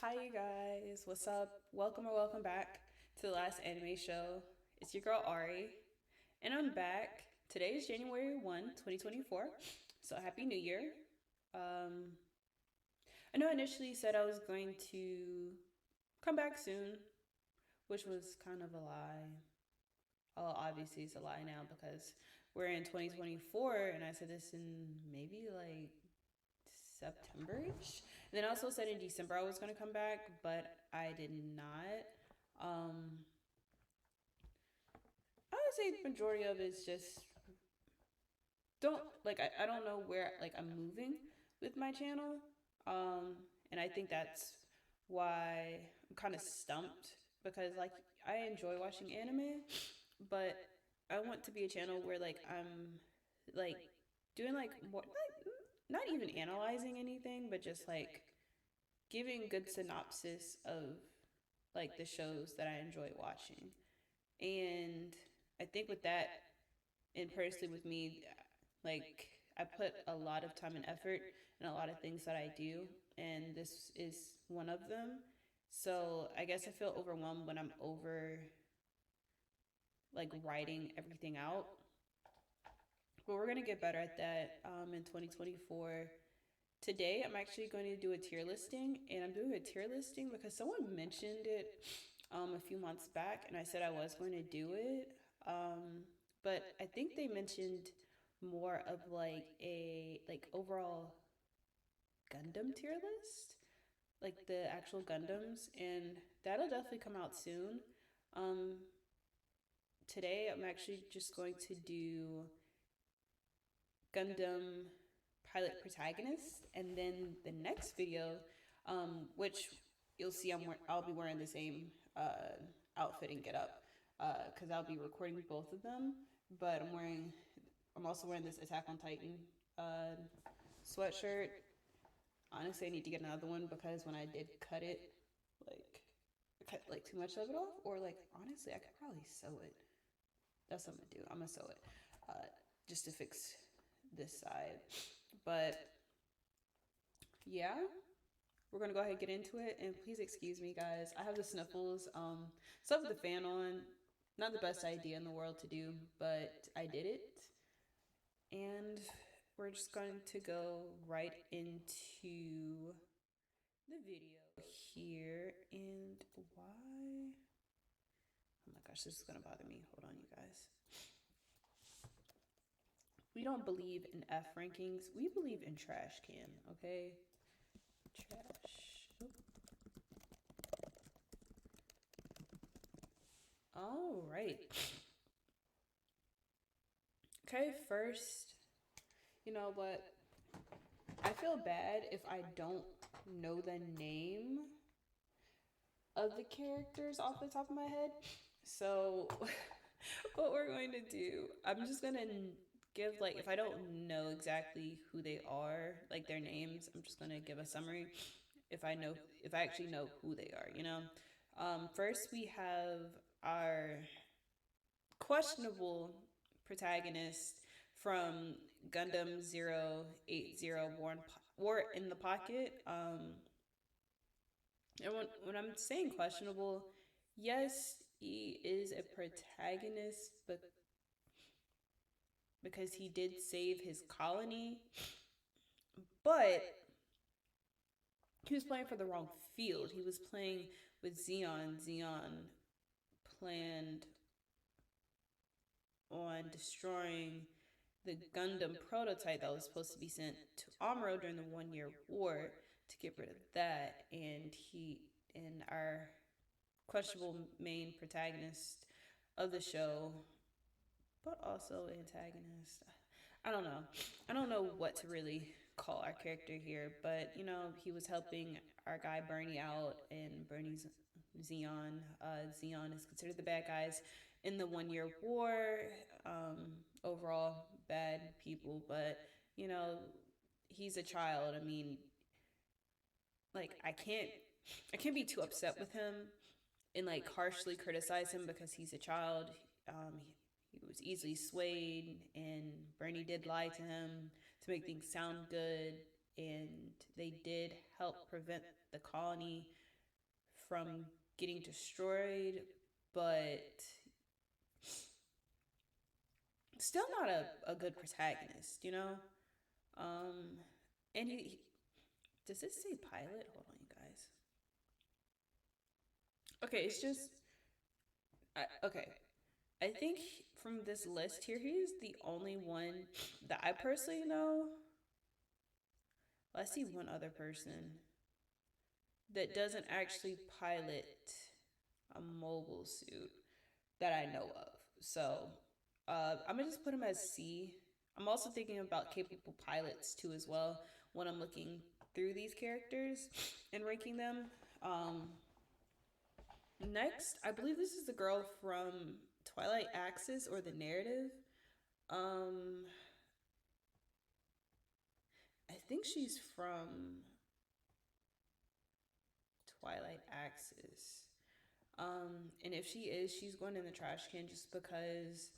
Hi, you guys. What's up? Welcome or welcome back to the last anime show. It's your girl Ari, and I'm back. Today is January 1, 2024. So, Happy New Year. Um, I know I initially said I was going to come back soon, which was kind of a lie. Well, obviously, it's a lie now because we're in 2024, and I said this in maybe like September-ish. And then I also said in December I was going to come back, but I did not. I would say the majority of it is just don't like I don't know where like I'm moving with my channel. And I think that's why I'm kind of stumped because like I enjoy watching anime, but I want to be a channel where like I'm like doing like more like not even analyzing anything, but just like giving good synopsis of like the shows that I enjoy watching. And I think with that, and personally with me, like I put a lot of time and effort in a lot of things that I do, and this is one of them. So I guess I feel overwhelmed when I'm over like writing everything out. But we're gonna get better at that in 2024. Today, I'm actually going to do a tier listing, and I'm doing a tier listing because someone mentioned it a few months back, and I said I was going to do it. But I think they mentioned more of like a like overall Gundam tier list, like the actual Gundams, and that'll definitely come out soon. Um, Today, I'm actually just going to do Gundam Pilot Protagonist, and then the next video, which you'll see, I'll be wearing the same outfit and get up, because I'll be recording both of them. But I'm also wearing this Attack on Titan uh, sweatshirt. Honestly, I need to get another one because when I did cut it, like I cut like too much of it off, or like honestly, I could probably sew it. That's what I'm gonna do. I'm gonna sew it, just to fix this side. But yeah, we're gonna go ahead and get into it. And please excuse me, guys. I have the sniffles. Stuff with the fan on. Not the best idea in the world to do, but I did it. And we're just going to go right into the video here. And why? Oh my gosh, this is gonna bother me. Hold on, you guys. We don't believe in F rankings. We believe in trash can, okay? Trash. Oop. All right. Okay, first, you know what? I feel bad if I don't know the name of the characters off the top of my head. So, what we're going to do, I'm just going to give, like, if I don't know exactly who they are, like their names, I'm just going to give a summary if I know, if I actually know who they are, you know? First, we have our questionable protagonist from Gundam 080 War in the Pocket. And when I'm saying questionable, yes, he is a protagonist, but because he did save his colony, but he was playing for the wrong field. He was playing with Zeon. Zeon planned on destroying the Gundam prototype that was supposed to be sent to Amuro during the 1 year war to get rid of that. And our questionable main protagonist of the show, but also antagonist. I don't know. I don't know what to really call our character here, but you know, he was helping our guy Bernie out, and Bernie's Zeon. Zeon is considered the bad guys in the 1 year war. Overall, bad people, but you know, he's a child. I mean, like I can't be too upset with him and like harshly criticize him because he's a child. He was easily swayed, and Bernie did lie to him to make things sound good, and they did help prevent the colony from getting destroyed, but still not a good protagonist, you know? Um, and does this say pilot? Hold on, you guys. Okay, it's just, okay. I think from this list here, he's the only one that I personally know. Well, I see one other person that doesn't actually pilot a mobile suit that I know of. So I'm gonna just put him as C. I'm also thinking about capable pilots too as well when I'm looking through these characters and ranking them. Um, Next, I believe this is the girl from Twilight Axis or the narrative. Um, I think she's from Twilight Axis. And if she is, she's going in the trash can just because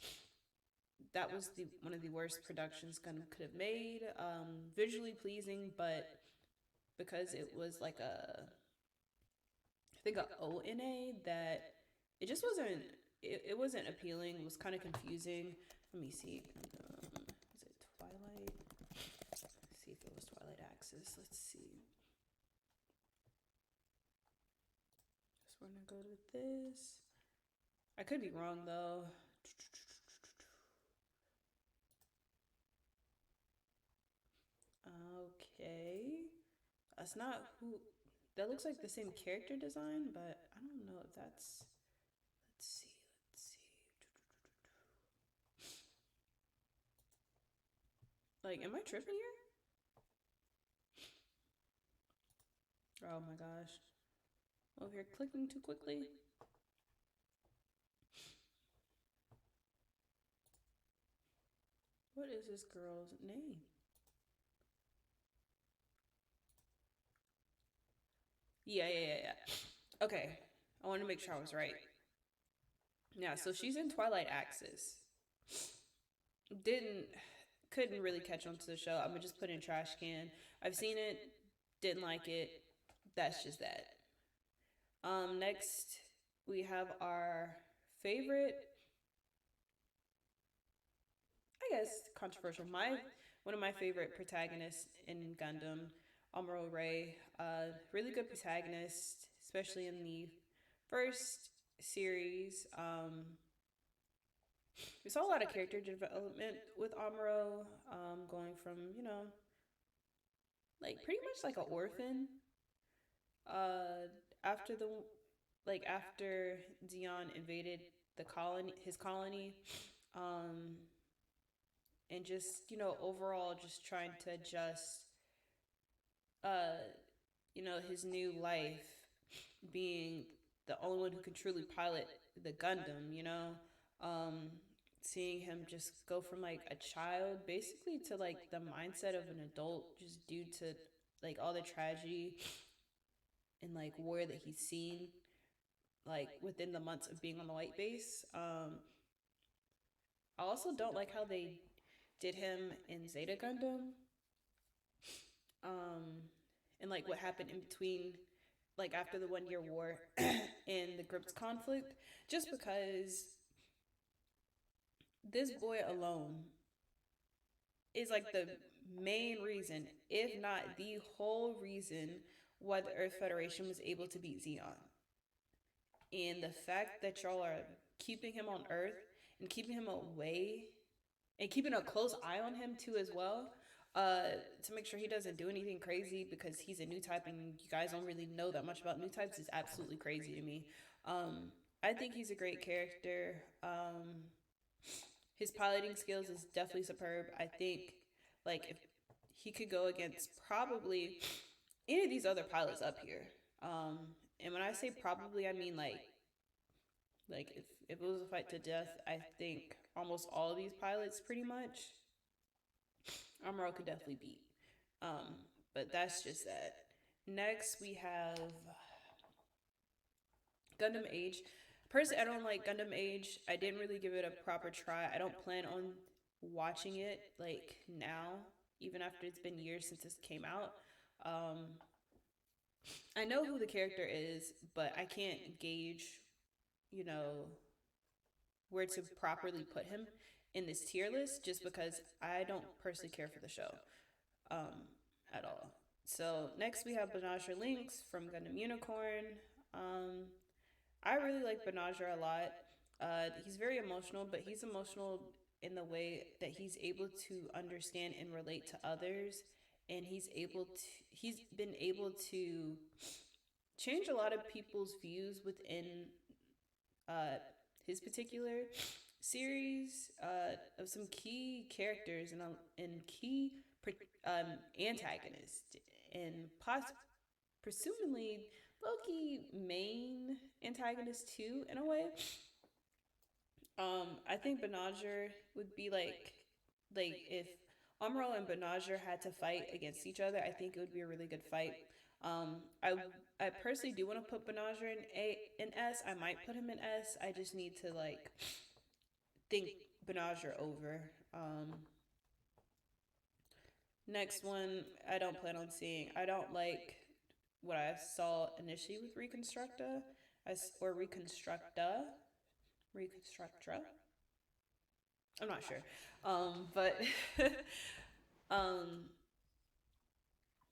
that was the one of the worst productions Gundam could have made. Visually pleasing, but because it was like I think a ONA that it just wasn't. It wasn't appealing. It was kind of confusing. Let me see. Is it Twilight? Let's see if it was Twilight Axis. Let's see. Just want to go to this. I could be wrong though. Okay. That's not who. That looks like the same character design, but I don't know if that's. Let's see. Let's see. Like, am I tripping here? Oh my gosh. Over here clicking too quickly. What is this girl's name? Yeah. Okay. I want to make sure I was right. Yeah, so she's in Twilight Axis. Didn't couldn't really catch on to the show. I'm gonna just put in trash can. I've seen it, didn't like it. That's just that. Next we have our favorite, I guess controversial. My one of my favorite protagonists in Gundam, Amuro Ray. Really good protagonist, especially in the first series. We saw a lot of character development with Amuro, going from like pretty much like an orphan. After the after Dion invaded the colony, his colony, um, and just overall just trying to adjust, uh, his new life, being the only one who can truly pilot the Gundam. Seeing him just go from like a child basically to like the mindset of an adult just due to like all the tragedy and like war that he's seen like within the months of being on the white base. I also don't like how they did him in Zeta Gundam, um and like what happened in between, like after the 1 year war and the Grips conflict, just because this boy alone is like the main reason, if not the whole reason, why the Earth Federation was able to beat Xeon. And the fact that y'all are keeping him on Earth and keeping him away and keeping a close eye on him too as well, to make sure he doesn't do anything crazy because he's a new type and you guys don't really know that much about new types, is absolutely crazy to me. I think he's a great character. His piloting skills is definitely superb. I think like if he could go against probably any of these other pilots up here. And when I say probably, I mean like if it was a fight to death, I think almost all of these pilots pretty much Amuro could definitely beat. But that's just that. Next we have Gundam Age. Personally, I don't like Gundam Age. I didn't really give it a proper try. I don't plan on watching it like now, even after it's been years since this came out. Um, I know who the character is, but I can't gauge, you know, where to properly put him in this tier list just because I don't personally care for the show um, at all. So next we have Banagher Lynx from Gundam Unicorn. Um, I really like Banagher a lot. He's very emotional, but he's emotional in the way that he's able to understand and relate to others, and he's been able to change a lot of people's views within uh, his particular series of some key characters and key antagonists and presumably low-key main antagonist too in a way. I think Banagher would be like if Amuro and Banagher had to fight against each other, I think it would be a really good fight. Um, I I personally do want to put Banagher in S. I might put him in S. I just need to like think Banagher over. Next one, I don't plan on seeing. I don't like what I saw initially with Reconstructa, or Reconstructra. I'm not sure, but um,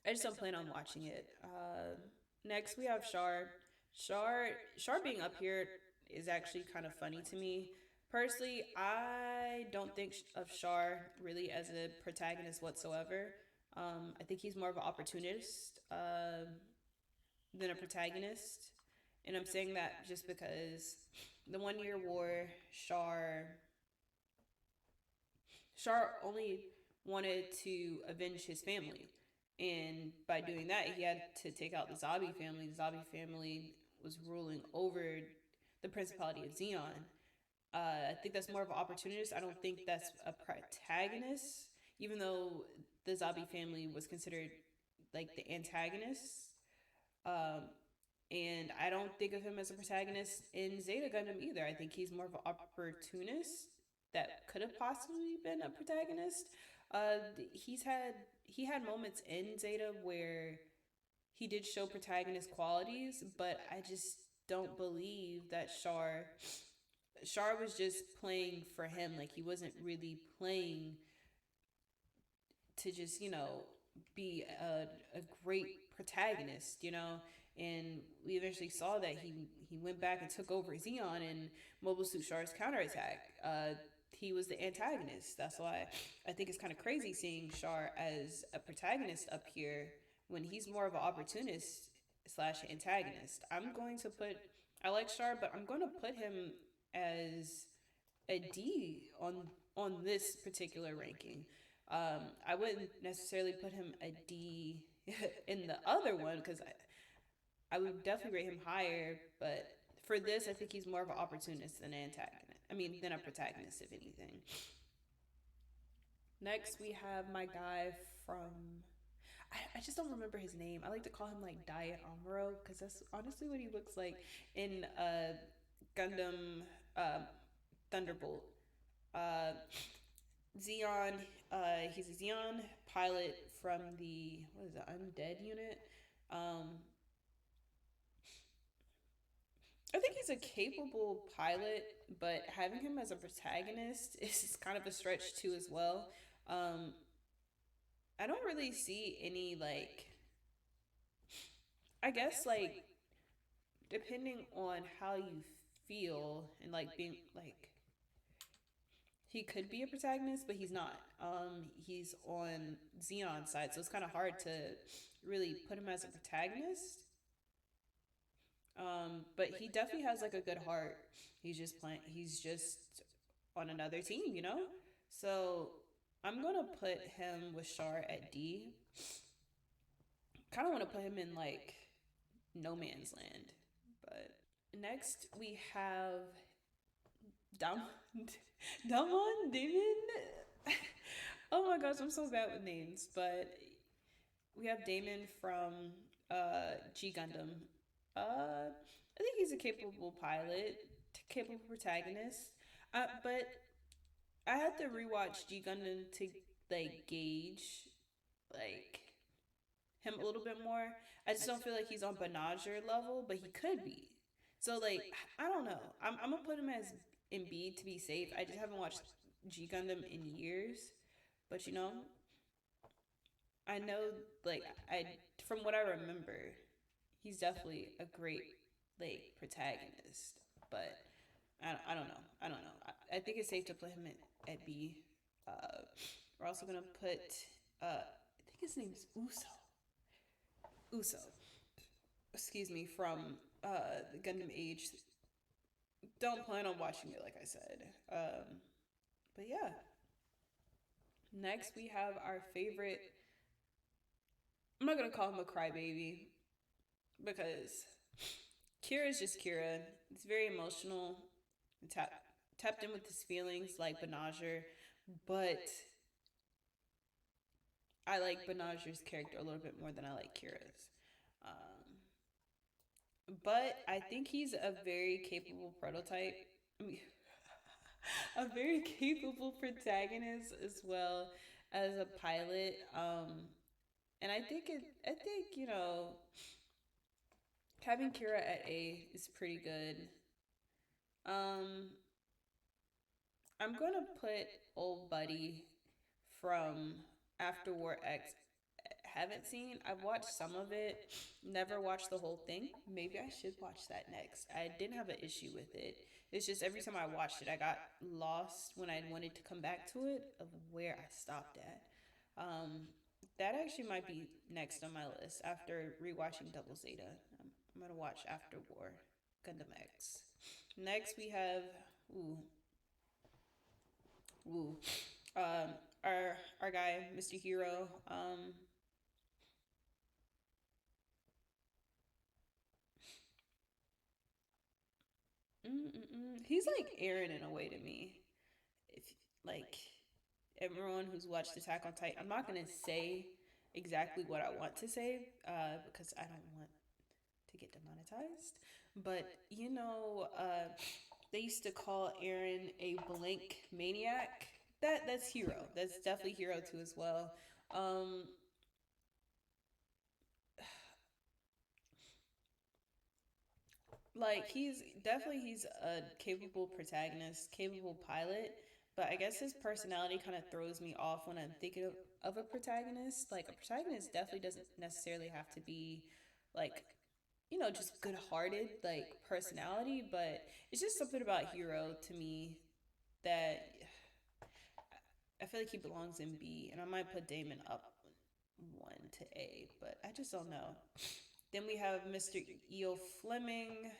I just don't plan on watching it. Next, we have Char. Char being up here is actually kind of funny to me. Personally, I don't think of Char really as a protagonist whatsoever. I think he's more of an opportunist than a protagonist. And I'm saying that just because the 1 Year War, Char only wanted to avenge his family. And by doing that, he had to take out the Zabi family. The Zabi family was ruling over the Principality of Xeon. I think that's more of an opportunist. I don't think that's a protagonist, even though the Zabi family was considered like the antagonists. Um, and I don't think of him as a protagonist in Zeta Gundam either. I think he's more of an opportunist that could have possibly been a protagonist. He had moments in Zeta where he did show protagonist qualities, but I just don't believe that Char was just playing for him. Like he wasn't really playing to just be a great protagonist, and we eventually saw that he went back and took over Xeon and Mobile Suit Char's counterattack. He was the antagonist. That's why I think it's kind of crazy seeing Char as a protagonist up here when he's more of an opportunist slash antagonist. I like Char, but I'm going to put him as a D on this particular ranking. I wouldn't necessarily put him a D in the other one because I would definitely rate him higher. But for this, I think he's more of an opportunist than an antagonist. I mean, than a protagonist, if anything. Next, we have my guy from. I just don't remember his name. I like to call him like Diet Amuro because that's honestly what he looks like in Gundam uh, Thunderbolt. Uh, Xeon, he's a Xeon pilot from the what is it, Undead unit. Um, I think he's a capable pilot, but having him as a protagonist is kind of a stretch too as well. Um, I don't really see any like I guess like depending on how you feel and like being like he could be a protagonist, but he's not. He's on Xeon's side, so it's kind of hard to really put him as a protagonist. But he definitely has like a good heart. He's just playing. He's just on another team. So I'm gonna put him with Char at D. Kind of want to put him in like no man's land. But next we have Dam Damon Damon. Oh my gosh, I'm so bad with names. But we have Damon from G Gundam. I think he's a capable pilot, capable protagonist. But I had to rewatch G Gundam to like gauge like him a little bit more. I just don't feel like he's on Benager level, but he could be. So like I don't know. I'm gonna put him as in B to be safe. I just haven't watched G Gundam in years, but I know like I from what I remember, he's definitely a great like protagonist. But I don't know. I don't know. I think it's safe to put him at B. Uh, we're also gonna put I think his name is Uso. Uso. Excuse me, from the Gundam Age. Don't plan on watching it, like I said. But yeah. Next, we have our favorite. I'm not gonna call him a crybaby because Kira is just Kira. It's very emotional, tap, tapped in with his feelings like Benager, but I like Benager's character a little bit more than I like Kira's. Um, but I think he's a very capable prototype. I mean, a very capable protagonist as well as a pilot. And I think having Kira at A is pretty good. Um, I'm gonna put old buddy from After War X. Haven't seen. I've watched some of it. Never watched the whole thing. Maybe I should watch that next. I didn't have an issue with it. It's just every time I watched it, I got lost when I wanted to come back to it of where I stopped at. Um, that actually might be next on my list after rewatching Double Zeta. I'm gonna watch After War Gundam X. Next we have ooh ooh um our guy Mr. Hero. He's like Aaron in a way to me. If like everyone who's watched Attack on Titan, I'm not gonna say exactly what I want to say because I don't want to get demonetized. But they used to call Aaron a blank maniac. That's Hero. That's definitely Hero too as well. Um, like he's a capable protagonist, capable pilot, but I guess his personality kind of throws me off when I'm thinking of a protagonist. Like a protagonist definitely doesn't necessarily have to be like just good-hearted like personality, but it's just something about Hero to me that I feel like he belongs in B, and I might put Damon up one to A, but I just don't know. Then we have Mr. Eo Fleming,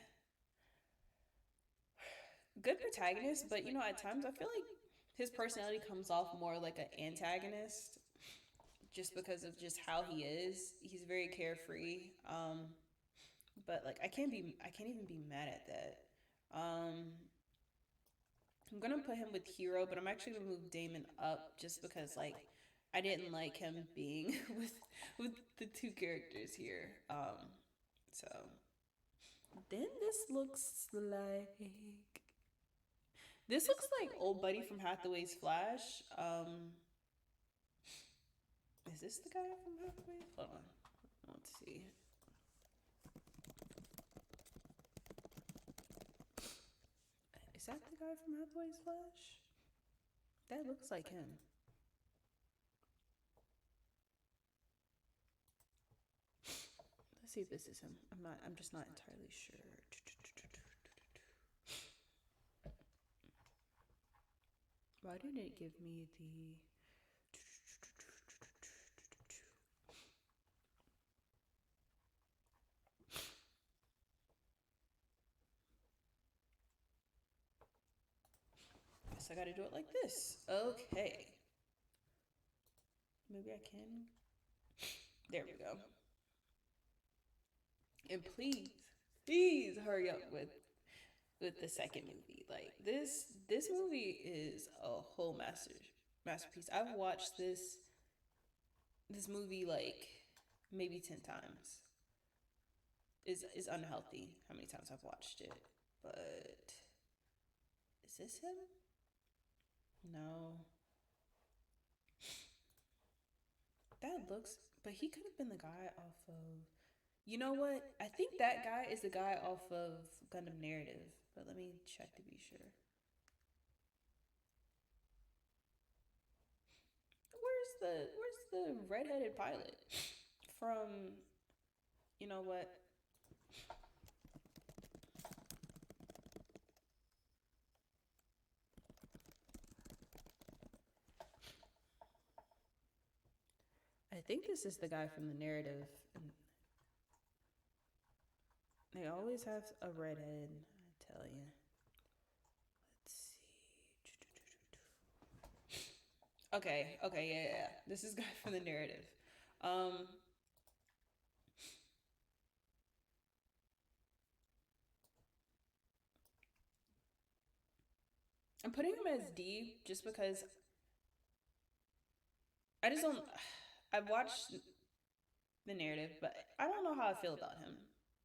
good protagonist, but at times I feel like his personality comes off more like an antagonist just because of just how he is. He's very carefree. But like I can't even be mad at that. I'm gonna put him with Hero, but I'm actually gonna move Damon up just because like I didn't like him being with the two characters here. So then this looks like old buddy from Hathaway's Flash. Is this the guy from Hathaway? Hold on, let's see. Is that the guy from Hathaway's Flash? That looks like him. Let's see if this is him. I'm just not entirely sure. Why didn't it give me the guess I gotta do it like this. Okay. Maybe I can. There we go. And please hurry up with the second movie. Like this movie is a whole masterpiece. I've watched this movie like maybe 10 times. Is unhealthy how many times I've watched it. But is this him? No. That looks But he could have been the guy off of. You know what? I think that guy is the guy off of Gundam Narrative. But let me check to be sure. Where's the redheaded pilot from? You know what? I think this is the guy from the narrative. And they always have a redhead. I tell you. Let's see. Okay, yeah. This is guy from the narrative. Um, I'm putting him as D just because I just don't. I've watched the narrative, but I don't know how I feel about him.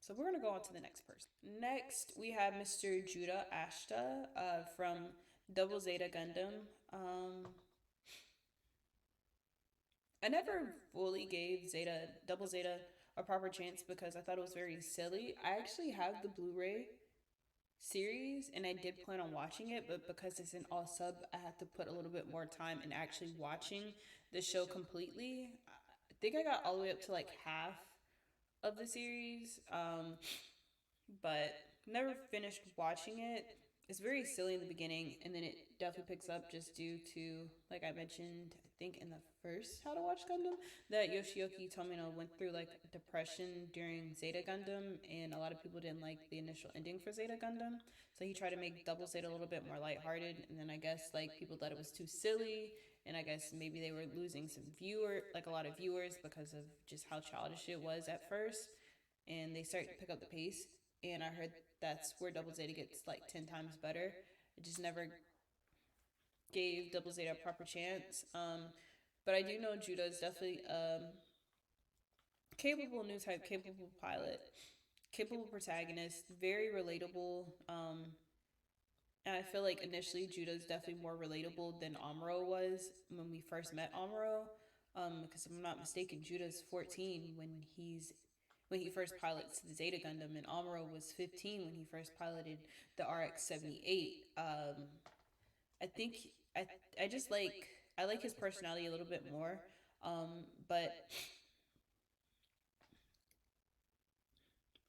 So we're gonna go on to the next person. Next, we have Mr. Judah Ashta from Double Zeta Gundam. I never fully gave Double Zeta a proper chance because I thought it was very silly. I actually have the Blu-ray series and I did plan on watching it, but because it's an all sub, I had to put a little bit more time in actually watching the show completely. I think I got all the way up to like half of the series, but never finished watching it. It's very silly in the beginning, and then it definitely picks up just due to, like I mentioned, I think in the first How to Watch Gundam, that Yoshioki Tomino went through like depression during Zeta Gundam, and a lot of people didn't like the initial ending for Zeta Gundam. So he tried to make Double Zeta a little bit more lighthearted, and then I guess like people thought it was too silly, and I guess maybe they were losing some like a lot of viewers because of just how childish it was at first, and they started to pick up the pace. And I heard that's where Double Zeta gets like 10 times better. I just never gave Double Zeta a proper chance. But I do know Judah is definitely capable new type, capable pilot, capable protagonist, very relatable. And I feel like initially Judah is definitely more relatable than Amuro was when we first met Amuro. Because if I'm not mistaken, Judah's 14 when he first pilots the Zeta Gundam, and Amuro was 15 when he first piloted the RX-78. I think I I just like I like his personality a little bit more, but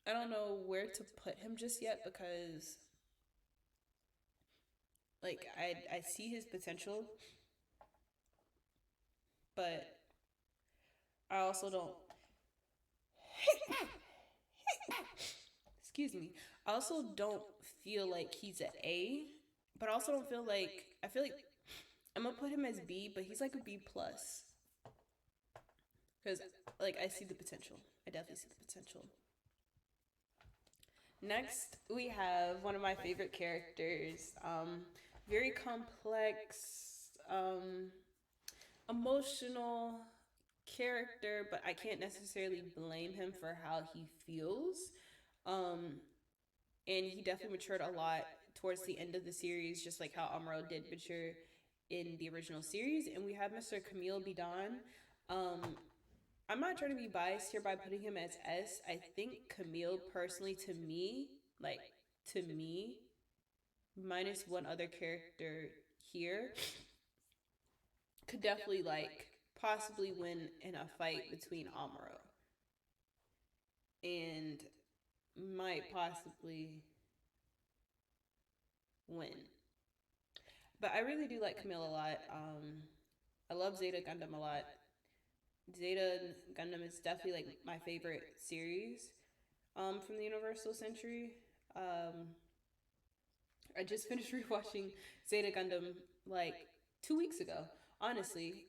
I don't know where to put him just yet because like I see his potential, but I also don't. Excuse me. I also don't feel like he's an A, but I also don't feel like I feel like I'm gonna put him as B, but he's like a B plus because like I see the potential. I definitely see the potential. Next, we have one of my favorite characters. Very complex, emotional character, but I can't necessarily blame him for how he feels. Um, and he definitely matured a lot towards the end of the series, just like how Amuro did mature in the original series. And we have Mr. Camille Bidan. Um, I'm not trying to be biased here by putting him as S. I think Camille, personally, like to me, minus one other character here, could definitely like possibly win in a fight between Amuro and might possibly win. But I really do like Camille a lot. I love Zeta Gundam a lot. Zeta Gundam is definitely like my favorite series from the Universal Century. Um, I just finished rewatching Zeta Gundam like 2 weeks ago, honestly,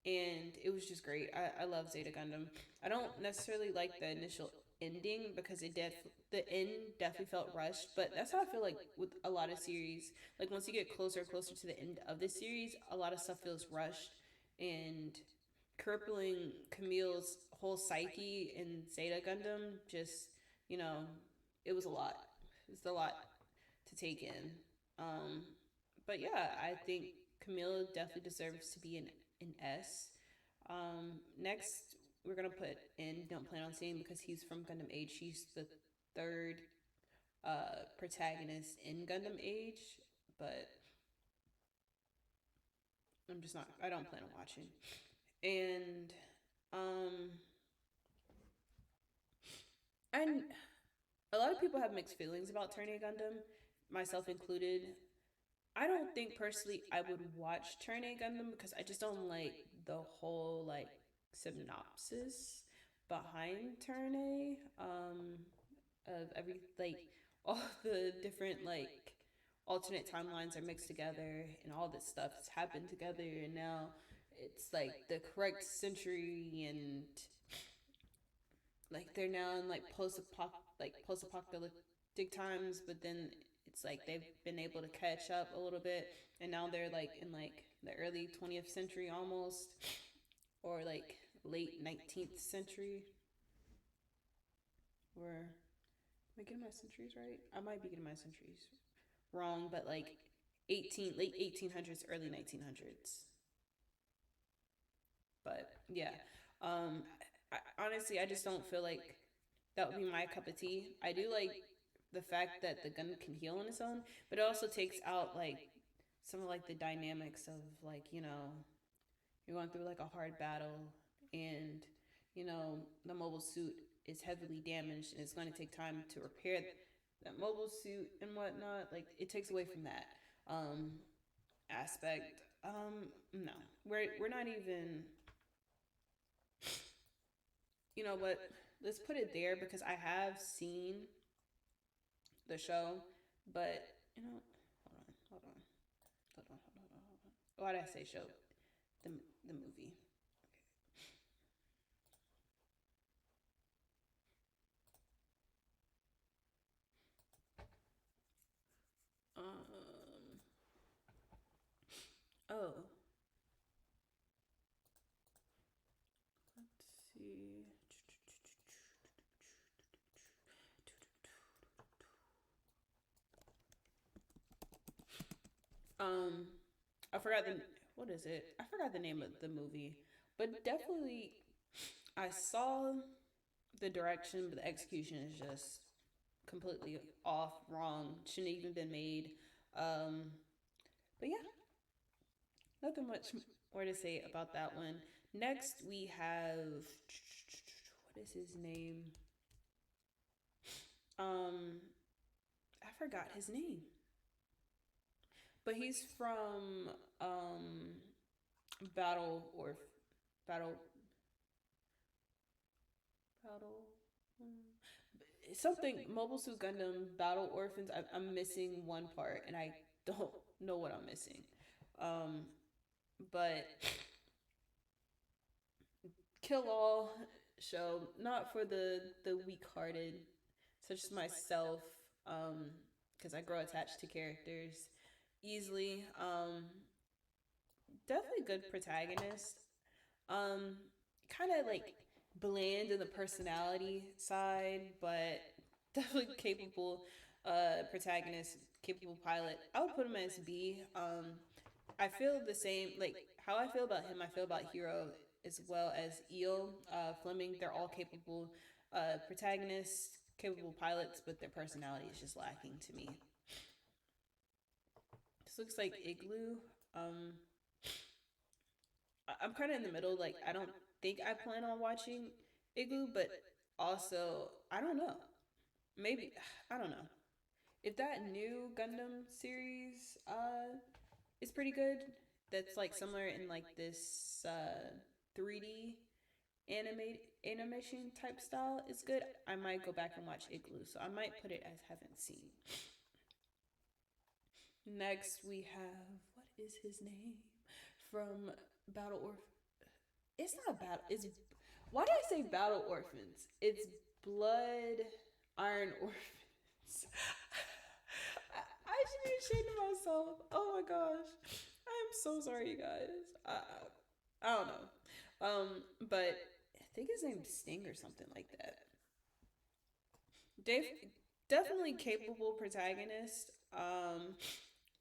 and it was just great. I love Zeta Gundam. I don't necessarily like the initial ending because the end definitely felt rushed, but that's how I feel like with a lot of series. Like once you get closer and closer to the end of the series, a lot of stuff feels rushed, and crippling Camille's whole psyche in Zeta Gundam just, you know, it was a lot. It's a lot to take in. Um, but yeah, I think Camille definitely deserves to be an S. Next, we're gonna put in don't plan on seeing because he's from Gundam Age. He's the third protagonist in Gundam Age, but I'm just not. I don't plan on watching. And um, and a lot of people have mixed feelings about Turn A Gundam, myself included. I don't think personally I would watch Turn A Gundam because I just don't like the whole like synopsis behind Turn A. Of every like all the different like alternate timelines are mixed together and all this stuff has happened together and now it's like the correct century and like they're now in like post apocalyptic times, but then it's like they've been able to catch up a little bit, and now they're like in like the early 20th century almost, or like late 19th century. Or am I getting my centuries right? I might be getting my centuries wrong, but like late 1800s, early 1900s. But yeah, honestly, I just don't feel like that would be my cup of tea. I do like the fact that the gun can heal on its own, but it also takes out like some of like the dynamics of like you're going through like a hard battle and the mobile suit is heavily damaged and it's going to take time to repair that mobile suit and whatnot. Like it takes away from that aspect. No, we're not even. You know what? Let's put it there because I have seen the show, but hold on, hold on. Why did I say show? The the movie. Um. Oh. Let's see. Um. I forgot the what is it? I forgot the name of the movie, but definitely I saw the direction, but the execution is just completely off, wrong. Shouldn't even been made. Um. But yeah, nothing much more to say about that one. Next, we have what is his name? Um, I forgot his name, but he's from Battle or Battle Battle something Mobile Suit Gundam Battle Orphans. I'm missing one part, and I don't know what I'm missing. Um, but Kill All show, not for the weak hearted, such as myself, because I grow attached to characters easily. Definitely good protagonist. Um, kind of like bland in the personality side, but definitely capable protagonist, capable pilot. I would put him as B. I feel the same, like how I feel about him, I feel about Hero as well as Eel, Fleming. They're all capable protagonists, capable pilots, but their personality is just lacking to me. This looks like Igloo. Um, I'm kind of in the middle. Like, I don't think I plan on watching Igloo, but also, I don't know. Maybe, I don't know. If that new Gundam series is pretty good, that's like somewhere in like this 3D animation type style is good, I might go back and watch Igloo. So I might put it as haven't seen. Next we have what is his name from Battle Orph. It's not Battle. It's why did I say Battle Orphans? It's Blood Iron Orphans. I should be ashamed of myself. Oh my gosh. I am so sorry, you guys. I don't know. But I think his name's Sting or something like that. Dave, definitely capable protagonist.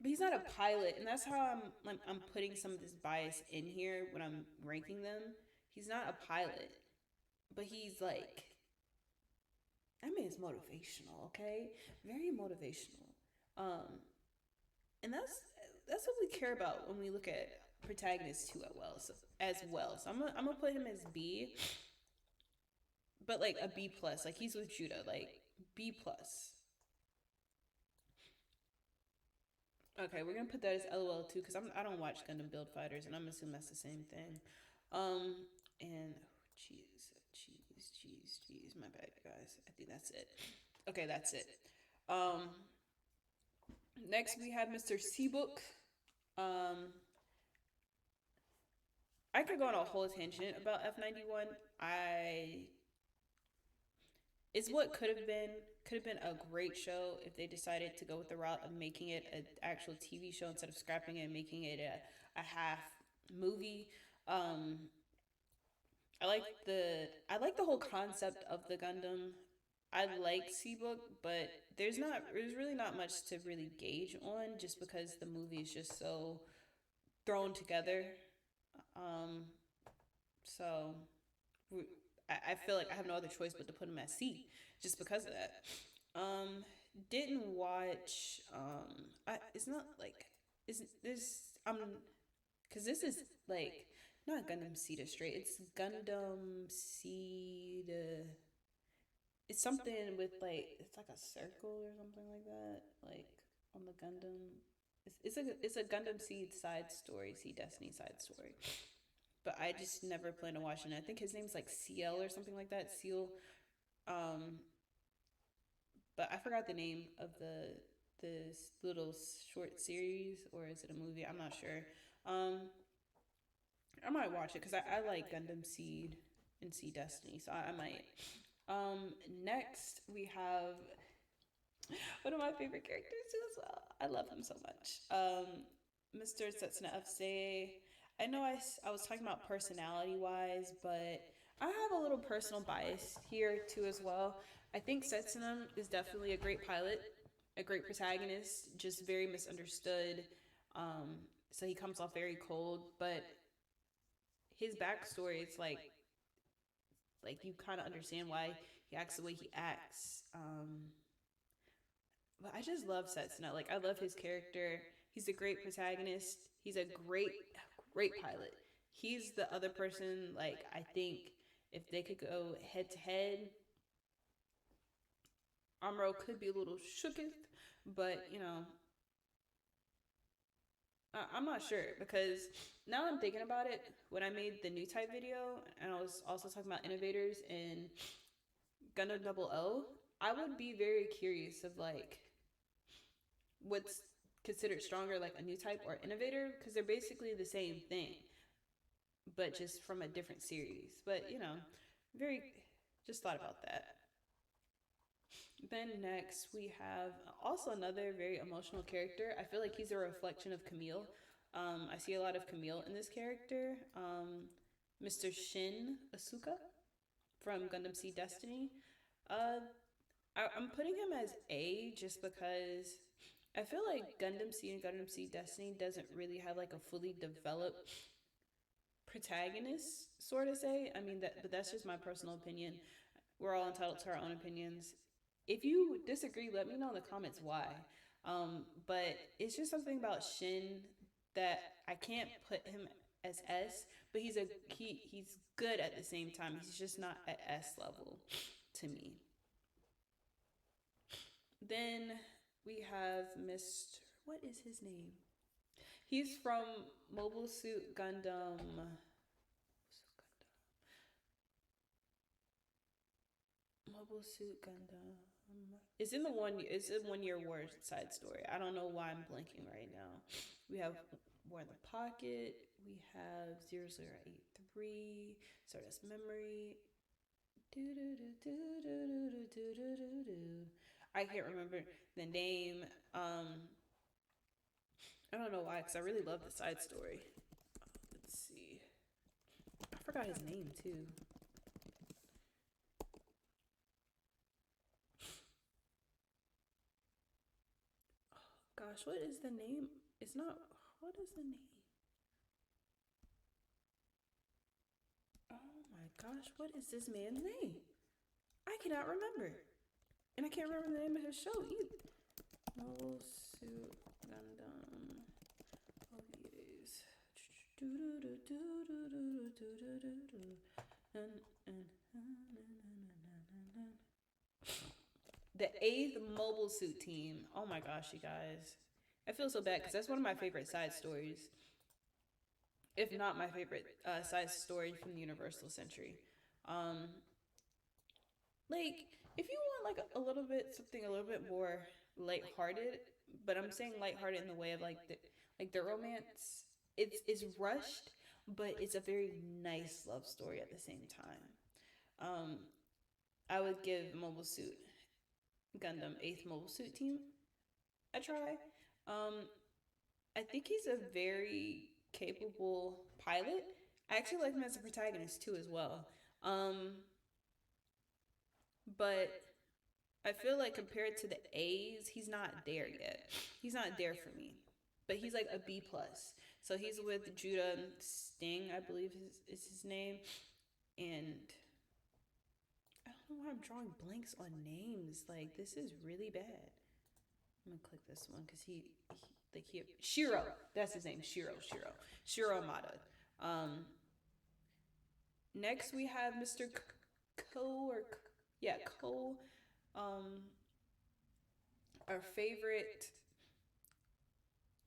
But he's not a pilot, and that's how I'm putting some of this bias in here when I'm ranking them. He's not a pilot. but he's like, I mean, it's motivational, okay? Very motivational. Um, and that's what we care about when we look at protagonists too as well. So I'm gonna put him as B, but like a B plus. Like he's with Judah, like B plus. Okay, we're gonna put that as LOL too, because I don't watch Gundam Build Fighters, and I'm assuming that's the same thing. Um, and jeez, jeez, my bad, guys. I think that's it. Okay, that's it. Um, next we have Mr. Seabook. Um, I could go on a whole tangent about F91. I It's what could have been a great show if they decided to go with the route of making it an actual TV show instead of scrapping it and making it a half movie. Um, I like the whole concept of the Gundam. I like Seabook, but there's really not much to really gauge on just because the movie is just so thrown together. Um, so I feel like I have no other choice but to put him at C just because of that. Um, didn't watch. It's not like is this because this is like not Gundam Seed straight. It's Gundam Seed. It's something with like it's like a circle or something like that. Like on the Gundam. It's a Gundam Seed side story, Seed Destiny side story. But I just never plan on watching it. I think his name's like CL or something like that. Seal. Um, but I forgot the name of this little short series, or is it a movie? I'm not sure. Um, I might watch it because I like Gundam Seed and Seed Destiny, so I might. Next we have one of my favorite characters too as well. I love him so much. Mr. Setsuna Fse. I know I was talking about personality wise, but I have a little personal bias here too as well. I think Setsuna is definitely a great pilot, a great protagonist, just very misunderstood. So he comes off very cold, but his backstory, it's like you kind of understand why he acts the way he acts. But I just love Setsuna. Like I love his character. He's a great protagonist. He's a great pilot. He's the other person. Like I think if they could go head to head, Amuro could be a little shooketh, but I'm not sure because now I'm thinking about it. When I made the new type video, and I was also talking about innovators in Gundam Double O, I would be very curious of like what's considered stronger, like a new type or innovator, because they're basically the same thing, but just from a different series. But very just thought about that. Then next we have also another very emotional character. I feel like he's a reflection of Camille. I see a lot of Camille in this character. Mr. Shin Asuka from Gundam Seed Destiny. Uh, I'm putting him as A just because I feel like Gundam Seed and Gundam Seed Destiny doesn't really have like a fully developed protagonist, sort of say. I mean that, but that's just my personal opinion. We're all entitled to our own opinions. If you disagree, let me know in the comments why. But it's just something about Shin that I can't put him as S, but he's good at the same time. He's just not at S level to me. Then we have Mr. What is his name? He's from Mobile Suit Gundam. Mobile Suit Gundam. It's in 1 Year War side story. I don't know why I'm blanking right now. We have War in the Pocket. We have 0083. Stardust Memory. I can't remember the name. I don't know why, because I really love the side story. Let's see. I forgot his name too. Gosh, what is the name? It's not. What is the name? Oh my gosh, what is this man's name? I cannot remember. And I can't remember the name of his show either. Mobile Suit Gundam OVAs. The eighth Mobile Suit Team. Oh my gosh, you guys. I feel so bad because that's one of my favorite side stories, if not my favorite side story from the Universal Century. Um, like if you want like a little bit something a little bit more lighthearted, but I'm saying lighthearted in the way of like the romance. It's rushed, but it's a very nice love story at the same time. Um, I would give Mobile Suit Gundam Eighth Mobile Suit Team a try. Um, I think he's a very capable pilot. I actually like him as a protagonist too, as well. Um, but I feel like compared to the A's, he's not there yet. He's not there for me. But he's like a B plus. So he's with Judah Sting, I believe is his name, and I don't know why I'm drawing blanks on names. Like this is really bad. I'm gonna click this one because he Shiro. That's his name. Shiro Amada. Um, Next we have Mr. Ko or yeah Ko. Um, our favorite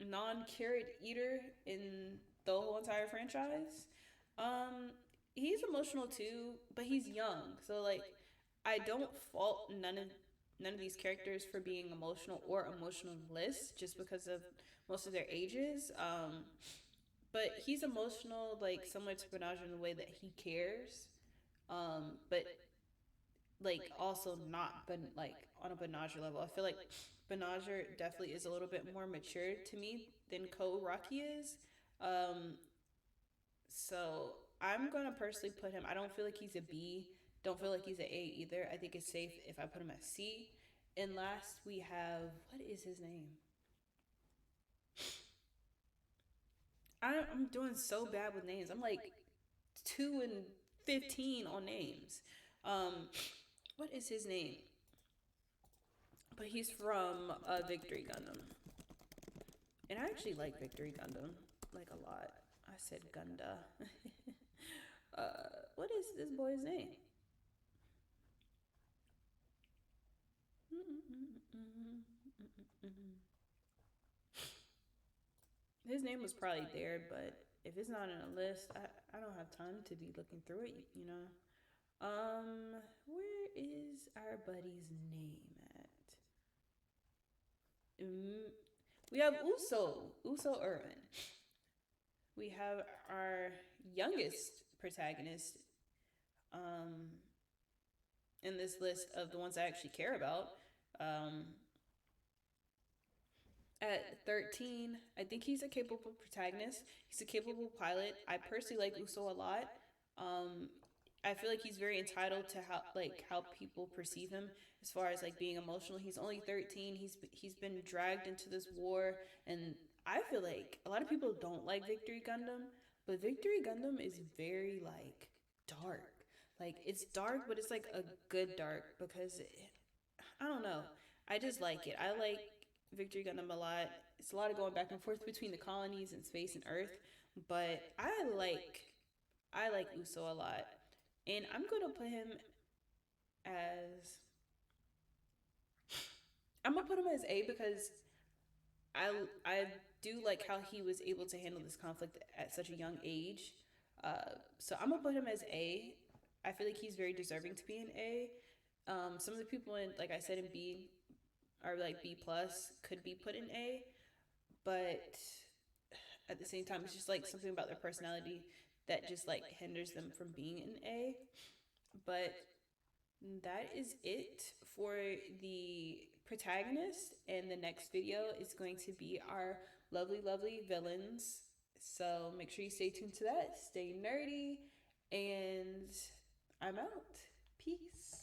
non-carrot eater in the whole entire franchise. Um, he's emotional too, but he's young, so like I don't fault none of these characters for being emotional or emotionless just because of most of their ages. But he's emotional, like similar to Benaj in the way that he cares. But like also not but like on a Benager level. I feel like Benager definitely is a little bit more mature to me than Ko Rocky is. Um, so I'm gonna personally put him. I don't feel like he's a B. Don't feel like he's an A either. I think it's safe if I put him at C. And last we have what is his name? I'm doing so bad with names. I'm like 2 and 15 on names. Um, what is his name? But he's from Victory Gundam, and I actually like Victory Gundam like a lot. I said Gunda. What is this boy's name? His name was probably there, but if it's not in a list, I don't have time to be looking through it, you know. Where is our buddy's name at? Mm, we have Uso Irvin. We have our youngest protagonist um, in this list of the ones I actually care about. Um, at 13, I think he's a capable protagonist. He's a capable pilot. I personally like Uso a lot. Um, I feel like he's very entitled to how people perceive him as far as like being emotional. He's only 13. He's been dragged into this war, and I feel like a lot of people don't like Victory Gundam, but Victory Gundam is very like dark. Like it's dark, but it's like a good dark because I don't know. I just like it. I like Victory Gundam a lot. It's a lot of going back and forth between the colonies and space and Earth, but I like Uso a lot, and I'm gonna put him as I'm gonna put him as A because I do like how he was able to handle this conflict at such a young age. So I'm gonna put him as A. I feel like he's very deserving to be an A. Some of the people in, like I said, in B are like B plus, could be put in A, but at the same time, it's just like something about their personality that just like hinders them from being an A. But that is it for the protagonist, and the next video is going to be our lovely villains. So make sure you stay tuned to that. Stay nerdy, and I'm out. Peace.